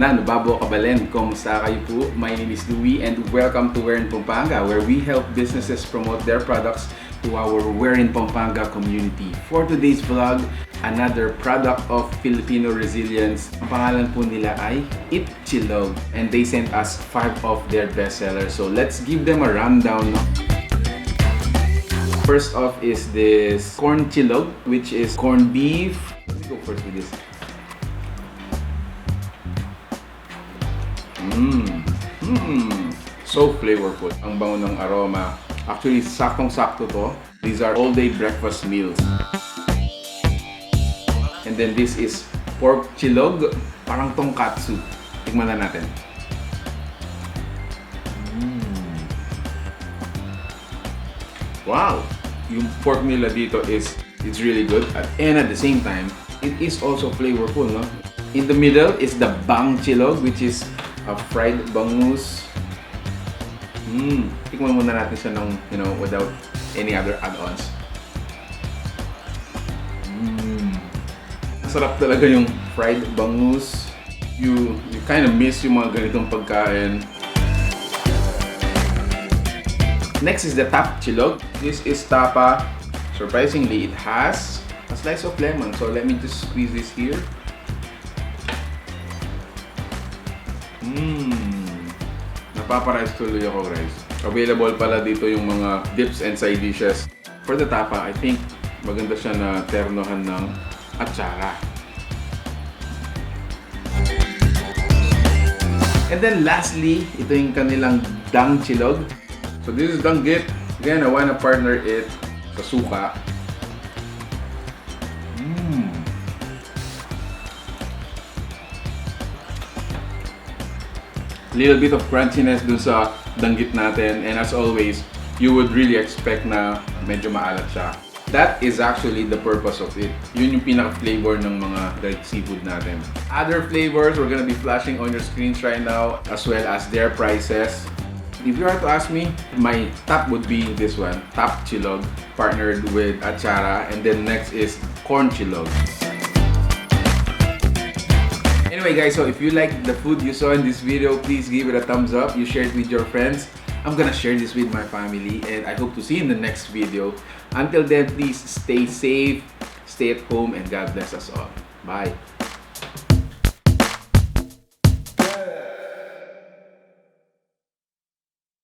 Nababo Kabalen, kumusta kayo po? My name is Louie and welcome to We're in Pampanga, where we help businesses promote their products to our We're in Pampanga community. For today's vlog, another product of Filipino resilience. Ang pangalan po nila ay Eat.chillog and they sent us 5 of their bestsellers. So let's give them a rundown. First off is this corn chillog, which is corned beef. Let me go first with this. So flavorful. Ang bango ng aroma. Actually, saktong-sakto to. These are all-day breakfast meals. And then this is pork chillog. Parang tonkatsu. Tignan na natin. Wow! Yung pork nila dito it's really good. And at the same time, it is also flavorful, no? In the middle is the bang chillog, which is a fried bangus. Tikman muna natin siya ng, without any other add-ons. Sarap talaga yung fried bangus. You kind of miss yung mga ganitong pagkain. Next is the top chillog. This is tapa. Surprisingly, it has a slice of lemon. So let me just squeeze this here. Napaparize tuloy ako, guys. Available pala dito yung mga dips and side dishes. For the tapa, I think maganda siya na ternohan ng atsara. And then lastly, ito yung kanilang dang chillog. So this is danggit. Again, I wanna partner it sa suka. Little bit of crunchiness dun sa danggit natin, and as always, you would really expect na medyo maalat siya. That is actually the purpose of it. Yun yung pinaka-flavor ng mga dried seafood natin. Other flavors we're gonna be flashing on your screens right now, as well as their prices. If you were to ask me, my top would be this one, top chillog, partnered with achara, and then next is corn chillog. Anyway guys, so if you like the food you saw in this video, please give it a thumbs up. You share it with your friends. I'm gonna share this with my family, and I hope to see you in the next video. Until then, please stay safe, stay at home, and God bless us all. Bye.